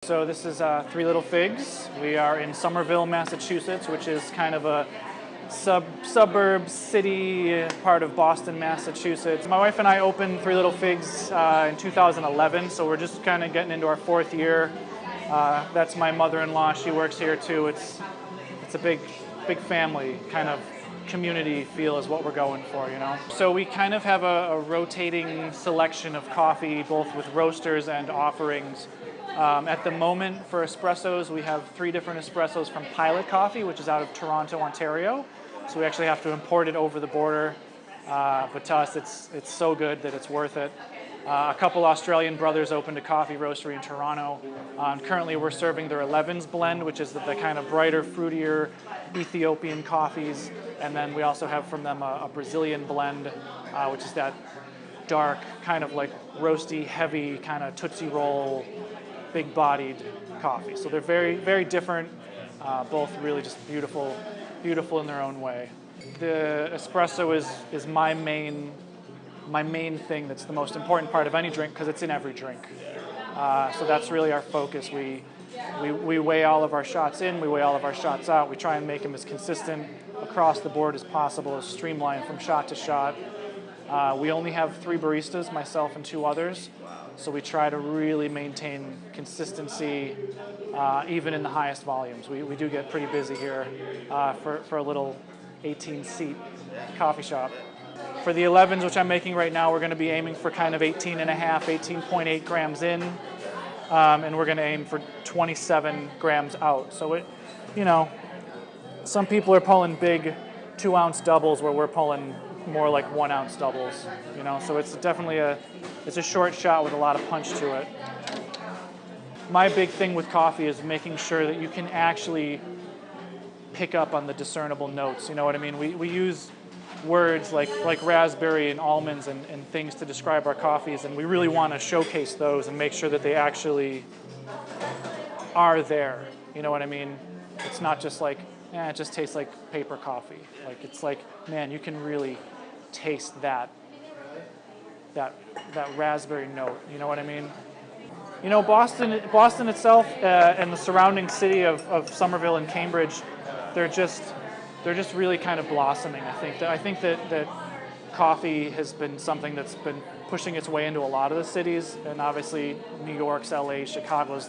So this is Three Little Figs. We are in Somerville, Massachusetts, which is kind of a suburb city part of Boston, Massachusetts. My wife and I opened Three Little Figs in 2011, so we're just kind of getting into our fourth year. That's my mother-in-law. She works here too. It's a big family kind of community feel is what we're going for, you know. So we kind of have a rotating selection of coffee, both with roasters and offerings. At the moment, for espressos, we have 3 different espressos from Pilot Coffee, which is out of Toronto, Ontario. So we actually have to import it over the border, but to us, it's so good that it's worth it. A couple Australian brothers opened a coffee roastery in Toronto. Currently, we're serving their 11s blend, which is the kind of brighter, fruitier Ethiopian coffees. And then we also have from them a Brazilian blend, which is that dark, kind of like roasty, heavy, kind of Tootsie Roll, big-bodied coffee. So they're very, very different, both really just beautiful in their own way. The espresso is my main thing that's the most important part of any drink because it's in every drink. So that's really our focus. We weigh all of our shots in, we weigh all of our shots out. We try and make them as consistent across the board as possible, as streamlined from shot to shot. We only have 3 baristas, myself and 2 others. So we try to really maintain consistency even in the highest volumes. We do get pretty busy here for a little 18-seat coffee shop. For the 11s, which I'm making right now, we're going to be aiming for kind of 18.5, 18.8 grams in, and we're going to aim for 27 grams out. So it, you know, some people are pulling big 2-ounce doubles where we're pulling more like 1-ounce doubles, you know, so it's definitely it's a short shot with a lot of punch to it. My big thing with coffee is making sure that you can actually pick up on the discernible notes, you know what I mean? We use words like raspberry and almonds and things to describe our coffees, and we really want to showcase those and make sure that they actually are there, you know what I mean? It's not just like, it just tastes like paper coffee. Like, it's like, man, you can really taste that raspberry note, you know what I mean? You know, Boston itself and the surrounding city of Somerville and Cambridge, they're just really kind of blossoming. I think that coffee has been something that's been pushing its way into a lot of the cities, and obviously New York's, LA, Chicago's,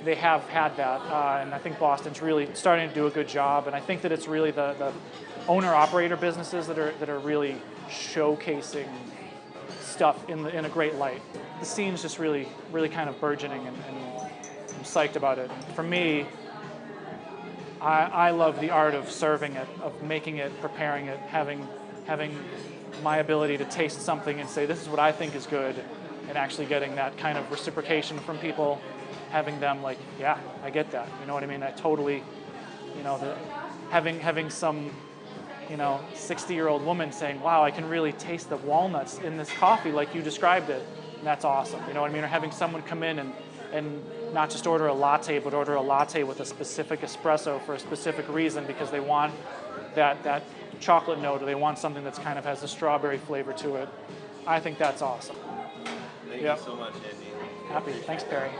they have had that, and I think Boston's really starting to do a good job. And I think that it's really the owner-operator businesses that are really showcasing stuff in a great light. The scene's just really kind of burgeoning, and I'm psyched about it. For me, I love the art of serving it, of making it, preparing it, having my ability to taste something and say, this is what I think is good, and actually getting that kind of reciprocation from people, having them like, yeah, I get that, you know what I mean? I totally, you know, having some, you know, 60-year-old woman saying, wow, I can really taste the walnuts in this coffee like you described it, and that's awesome, you know what I mean? Or having someone come in and not just order a latte, but order a latte with a specific espresso for a specific reason because they want that chocolate note, or they want something that's kind of has a strawberry flavor to it. I think that's awesome. Thank you so much, Andy. Happy. Thanks, Perry.